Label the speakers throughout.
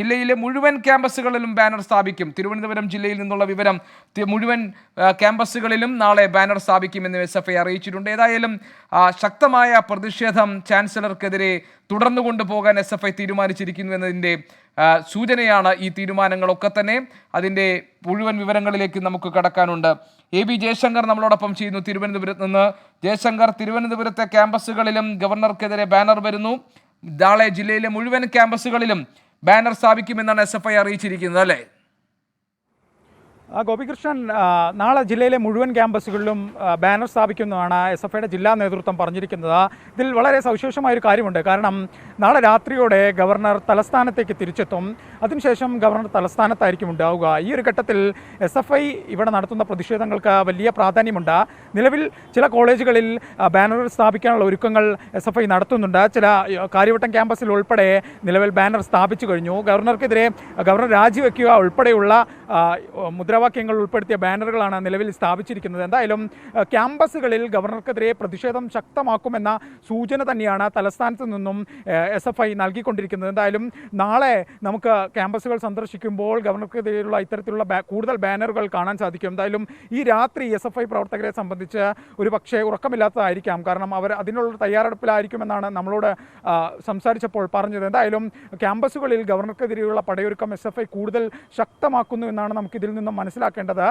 Speaker 1: ജില്ലയിലെ മുഴുവൻ ക്യാമ്പസുകളിലും ബാനർ സ്ഥാപിക്കും. തിരുവനന്തപുരം ജില്ലയിൽ നിന്നുള്ള വിവരം, മുഴുവൻ ക്യാമ്പസുകളിലും നാളെ ബാനർ സ്ഥാപിക്കുമെന്ന് SFI അറിയിച്ചിട്ടുണ്ട്. ഏതായാലും ശക്തമായ പ്രതിഷേധം ചാൻസലർക്കെതിരെ തുടർന്നു കൊണ്ടുപോകാൻ SFI തീരുമാനിച്ചിരിക്കുന്നു എന്നതിൻ്റെ സൂചനയാണ് ഈ തീരുമാനങ്ങളൊക്കെ തന്നെ. അതിൻ്റെ മുഴുവൻ വിവരങ്ങളിലേക്ക് നമുക്ക് കടക്കാനുണ്ട്. AB ജയശങ്കർ നമ്മളോടൊപ്പം ചെയ്യുന്നു തിരുവനന്തപുരത്ത് നിന്ന്. ജയശങ്കർ, തിരുവനന്തപുരത്തെ ക്യാമ്പസുകളിലും ഗവർണർക്കെതിരെ ബാനർ വരുന്നു. നാളെ ജില്ലയിലെ മുഴുവൻ ക്യാമ്പസുകളിലും ബാനർ സ്ഥാപിക്കുമെന്നാണ് SFI അറിയിച്ചിരിക്കുന്നത്, അല്ലേ?
Speaker 2: ഗോപികൃഷ്ണൻ, നാളെ ജില്ലയിലെ മുഴുവൻ ക്യാമ്പസുകളിലും ബാനർ സ്ഥാപിക്കുമെന്നാണ് SFIയുടെ ജില്ലാ നേതൃത്വം പറഞ്ഞിരിക്കുന്നത്. ഇതിൽ വളരെ സവിശേഷമായൊരു കാര്യമുണ്ട്. കാരണം നാളെ രാത്രിയോടെ ഗവർണർ തലസ്ഥാനത്തേക്ക് തിരിച്ചെത്തും. അതിനുശേഷം ഗവർണർ തലസ്ഥാനത്തായിരിക്കും ഉണ്ടാവുക. ഈ ഒരു ഘട്ടത്തിൽ SFI ഇവിടെ നടത്തുന്ന പ്രതിഷേധങ്ങൾക്ക് വലിയ പ്രാധാന്യമുണ്ട്. നിലവിൽ ചില കോളേജുകളിൽ ബാനറുകൾ സ്ഥാപിക്കാനുള്ള ഒരുക്കങ്ങൾ SFI നടത്തുന്നുണ്ട്. ചില കാര്യവട്ടം ക്യാമ്പസിൽ ഉൾപ്പെടെ നിലവിൽ ബാനർ സ്ഥാപിച്ചു കഴിഞ്ഞു. ഗവർണർക്കെതിരെ ഗവർണർ രാജിവെക്കുക ഉൾപ്പെടെയുള്ള മുദ്രാവാക്യങ്ങൾ ഉൾപ്പെടുത്തിയ ബാനറുകളാണ് നിലവിൽ സ്ഥാപിച്ചിരിക്കുന്നത്. എന്തായാലും ക്യാമ്പസുകളിൽ ഗവർണർക്കെതിരെ പ്രതിഷേധം ശക്തമാക്കുമെന്ന സൂചന തന്നെയാണ് തലസ്ഥാനത്ത് നിന്നും SFI നൽകിക്കൊണ്ടിരിക്കുന്നത്. എന്തായാലും നാളെ നമുക്ക് ക്യാമ്പസുകൾ സന്ദർശിക്കുമ്പോൾ ഗവർണർക്കെതിരെയുള്ള ഇത്തരത്തിലുള്ള കൂടുതൽ ബാനറുകൾ കാണാൻ സാധിക്കും. എന്തായാലും ഈ രാത്രി SFI പ്രവർത്തകരെ സംബന്ധിച്ച് ഒരു പക്ഷേ ഉറക്കമില്ലാത്തതായിരിക്കാം. കാരണം അവർ അതിനുള്ള തയ്യാറെടുപ്പിലായിരിക്കുമെന്നാണ് നമ്മളോട് സംസാരിച്ചപ്പോൾ പറഞ്ഞത്. എന്തായാലും ക്യാമ്പസുകളിൽ ഗവർണർക്കെതിരെയുള്ള പടയൊരുക്കം SFI കൂടുതൽ ശക്തമാക്കുന്നു എന്നാണ് നമുക്കിതിൽ നിന്നും മനസ്സിലാക്കേണ്ടത്.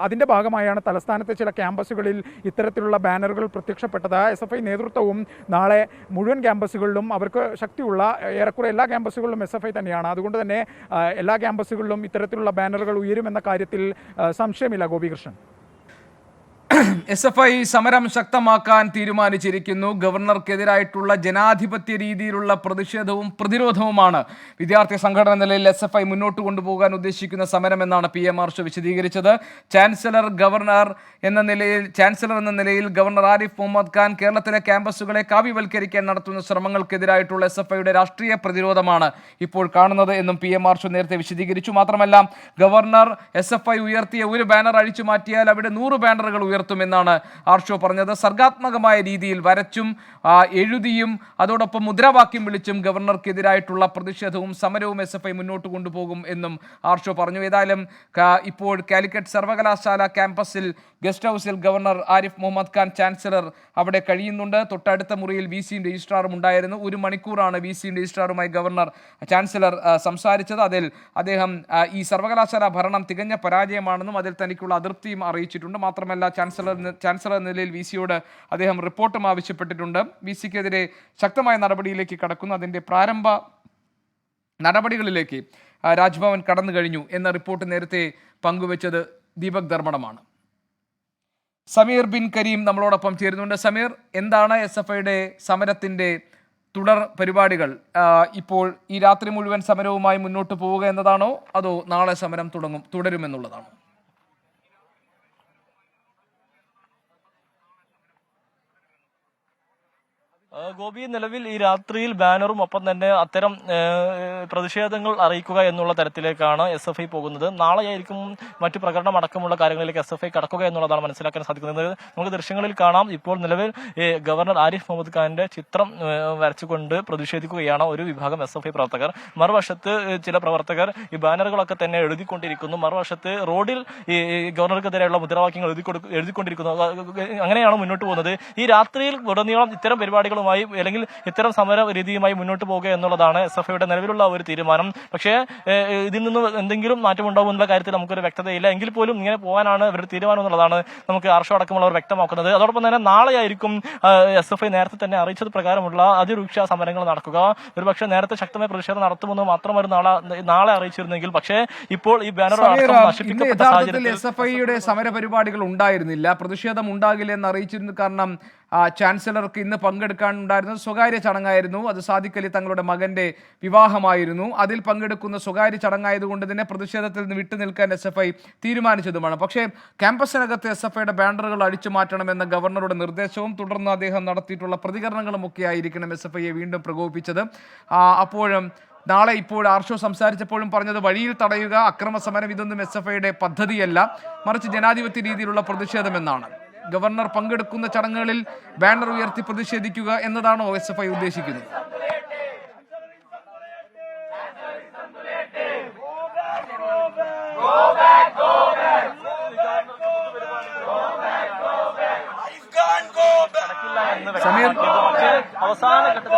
Speaker 2: അതിൻ്റെ ഭാഗമായാണ് തലസ്ഥാനത്തെ ചില ക്യാമ്പസുകളിൽ ഇത്തരത്തിലുള്ള ബാനറുകൾ പ്രത്യക്ഷപ്പെട്ടത്. SFI നേതൃത്വവും നാളെ മുഴുവൻ ക്യാമ്പസുകളിലും അവർക്ക് ശക്തിയുള്ള ഏറെക്കുറെ എല്ലാ ക്യാമ്പസുകളിലും SFI തന്നെയാണ്. അതുകൊണ്ട് തന്നെ എല്ലാ ക്യാമ്പസുകളിലും ഇത്തരത്തിലുള്ള ബാനറുകൾ ഉയരുമെന്ന കാര്യത്തിൽ സംശയമില്ല. ഗോപികൃഷ്ണൻ,
Speaker 1: SFI സമരം ശക്തമാക്കാൻ തീരുമാനിച്ചിരിക്കുന്നു. ഗവർണർക്കെതിരായിട്ടുള്ള ജനാധിപത്യ രീതിയിലുള്ള പ്രതിഷേധവും പ്രതിരോധവുമാണ് വിദ്യാർത്ഥി സംഘടന നിലയിൽ SFI മുന്നോട്ട് കൊണ്ടുപോകാൻ ഉദ്ദേശിക്കുന്ന സമരമെന്നാണ് PM ആർഷോ വിശദീകരിച്ചത്. ചാൻസലർ എന്ന നിലയിൽ ഗവർണർ ആരിഫ് മുഹമ്മദ് ഖാൻ കേരളത്തിലെ ക്യാമ്പസുകളെ കാവ്യവൽക്കരിക്കാൻ നടത്തുന്ന ശ്രമങ്ങൾക്കെതിരായിട്ടുള്ള SFIയുടെ രാഷ്ട്രീയ പ്രതിരോധമാണ് ഇപ്പോൾ കാണുന്നത് എന്നും PM ആർഷോ നേരത്തെ വിശദീകരിച്ചു. മാത്രമല്ല, ഗവർണർ SFI ഉയർത്തിയ ഒരു ബാനർ അഴിച്ചു മാറ്റിയാൽ അവിടെ 100 ബാനറുകൾ ഉയർത്തുമെന്നാണ് ആർഷോ പറഞ്ഞത്. സർഗാത്മകമായ രീതിയിൽ വരച്ചും എഴുതിയും അതോടൊപ്പം മുദ്രാവാക്യം വിളിച്ചും ഗവർണർക്കെതിരായിട്ടുള്ള പ്രതിഷേധവും സമരവും SFI മുന്നോട്ട് കൊണ്ടുപോകും എന്നും ആർഷോ പറഞ്ഞു. ഏതായാലും ഇപ്പോൾ കാലിക്കറ്റ് സർവകലാശാല ക്യാമ്പസിൽ ഗസ്റ്റ് ഹൗസിൽ ഗവർണർ ആരിഫ് മുഹമ്മദ് ഖാൻ ചാൻസലർ അവിടെ കഴിയുന്നുണ്ട്. തൊട്ടടുത്ത മുറിയിൽ VC രജിസ്ട്രാറും ഉണ്ടായിരുന്നു. 1 മണിക്കൂറാണ് VC രജിസ്ട്രാറുമായി ചാൻസലർ സംസാരിച്ചത്. അതിൽ അദ്ദേഹം ഈ സർവകലാശാല ഭരണം തികഞ്ഞ പരാജയമാണെന്നും അതിൽ തനിക്കുള്ള അതൃപ്തിയും അറിയിച്ചിട്ടുണ്ട്. മാത്രമല്ല, ചാൻസലർ നിലയിൽ VCയോട് അദ്ദേഹം റിപ്പോർട്ടും ആവശ്യപ്പെട്ടിട്ടുണ്ട്. VCക്കെതിരെ ശക്തമായ നടപടിയിലേക്ക് കടക്കുന്നു. അതിൻ്റെ പ്രാരംഭ നടപടികളിലേക്ക് രാജ്ഭവൻ കടന്നു കഴിഞ്ഞു എന്ന റിപ്പോർട്ട് നേരത്തെ പങ്കുവച്ചത് ദീപക് ധർമ്മടമാണ്. സമീർ ബിൻ കരീം നമ്മളോടൊപ്പം ചേരുന്നുണ്ട്. സമീർ, എന്താണ് SFIയുടെ സമരത്തിൻ്റെ തുടർ പരിപാടികൾ? ഇപ്പോൾ ഈ രാത്രി മുഴുവൻ സമരവുമായി മുന്നോട്ട് പോവുക എന്നതാണോ, അതോ നാളെ സമരം തുടരുമെന്നുള്ളതാണോ?
Speaker 3: ഗോപി, നിലവിൽ ഈ രാത്രിയിൽ ബാനറും ഒപ്പം തന്നെ അത്തരം പ്രതിഷേധങ്ങൾ അറിയിക്കുക എന്നുള്ള തരത്തിലേക്കാണ് SFI പോകുന്നത്. നാളെയായിരിക്കും മറ്റു പ്രകടനം അടക്കമുള്ള കാര്യങ്ങളിലേക്ക് SFI കടക്കുക എന്നുള്ളതാണ് മനസ്സിലാക്കാൻ സാധിക്കുന്നത്. നമുക്ക് ദൃശ്യങ്ങളിൽ കാണാം, ഇപ്പോൾ നിലവിൽ ഗവർണർ ആരിഫ് മുഹമ്മദ് ഖാന്റെ ചിത്രം വരച്ചുകൊണ്ട് പ്രതിഷേധിക്കുകയാണ് ഒരു വിഭാഗം SFI പ്രവർത്തകർ. മറുവശത്ത് ചില പ്രവർത്തകർ ഈ ബാനറുകളൊക്കെ തന്നെ എഴുതിക്കൊണ്ടിരിക്കുന്നു. മറുവശത്ത് റോഡിൽ ഈ ഗവർണർക്കെതിരെയുള്ള മുദ്രാവാക്യങ്ങൾ എഴുതിക്കൊണ്ടിരിക്കുന്നു. അങ്ങനെയാണ് മുന്നോട്ട് പോകുന്നത്. ഈ രാത്രിയിൽ ഉടനീളം ഇത്തരം പരിപാടികളും അല്ലെങ്കിൽ ഇത്തരം സമര രീതിയുമായി മുന്നോട്ട് പോകുക എന്നുള്ളതാണ് SFIയുടെ നിലവിലുള്ള ഒരു തീരുമാനം. പക്ഷേ ഇതിൽ നിന്ന് എന്തെങ്കിലും മാറ്റമുണ്ടാവും എന്നുള്ള കാര്യത്തിൽ നമുക്കൊരു വ്യക്തതയില്ല. എങ്കിൽ പോലും ഇങ്ങനെ പോകാനാണ് ഇവരുടെ തീരുമാനം എന്നുള്ളതാണ് നമുക്ക് ആർഷോ അടക്കമുള്ളവർ വ്യക്തമാക്കുന്നത്. അതോടൊപ്പം തന്നെ നാളെയായിരിക്കും SFI നേരത്തെ തന്നെ അറിയിച്ചത് പ്രകാരമുള്ള അതിരൂക്ഷ സമരങ്ങൾ നടക്കുക. ഒരുപക്ഷെ നേരത്തെ ശക്തമായ പ്രതിഷേധം നടത്തുമെന്ന് മാത്രമായിരുന്നു നാളെ അറിയിച്ചിരുന്നെങ്കിൽ, പക്ഷേ ഇപ്പോൾ ഈ ബാനർ നശിപ്പിക്കപ്പെട്ട സാഹചര്യത്തിൽ
Speaker 1: SFIയുടെ സമര പരിപാടികൾ ഉണ്ടായിരുന്നില്ല. പ്രതിഷേധം ഉണ്ടാകില്ല എന്ന് അറിയിച്ചിരുന്നു. കാരണം ചാൻസലർക്ക് ഇന്ന് പങ്കെടുക്കാനുണ്ടായിരുന്നത് സ്വകാര്യ ചടങ്ങായിരുന്നു. അത് സാദിഖ് അലി തങ്ങളുടെ മകന്റെ വിവാഹമായിരുന്നു. അതിൽ പങ്കെടുക്കുന്ന സ്വകാര്യ ചടങ്ങായതുകൊണ്ട് തന്നെ പ്രതിഷേധത്തിൽ നിന്ന് വിട്ടുനിൽക്കാൻ SFI തീരുമാനിച്ചതുമാണ്. പക്ഷേ ക്യാമ്പസിനകത്ത് SFIയുടെ ബാനറുകൾ അടിച്ചു മാറ്റണമെന്ന ഗവർണറുടെ നിർദ്ദേശവും തുടർന്ന് അദ്ദേഹം നടത്തിയിട്ടുള്ള പ്രതികരണങ്ങളും ഒക്കെ ആയിരിക്കണം SFIയെ വീണ്ടും പ്രകോപിപ്പിച്ചത്. അപ്പോഴും നാളെ ഇപ്പോൾ ആർഷോ സംസാരിച്ചപ്പോഴും പറഞ്ഞത് വഴിയിൽ തടയുക, അക്രമ സമരം ഇതൊന്നും SFIയുടെ പദ്ധതിയല്ല, മറിച്ച് ജനാധിപത്യ രീതിയിലുള്ള പ്രതിഷേധമെന്നാണ്. ഗവർണർ പങ്കെടുക്കുന്ന ചടങ്ങുകളിൽ ബാനർ ഉയർത്തി പ്രതിഷേധിക്കുക എന്നതാണോ SFI ഉദ്ദേശിക്കുന്നത്? സമീർ,
Speaker 3: പക്ഷേ അവസാന ഘട്ടത്തിൽ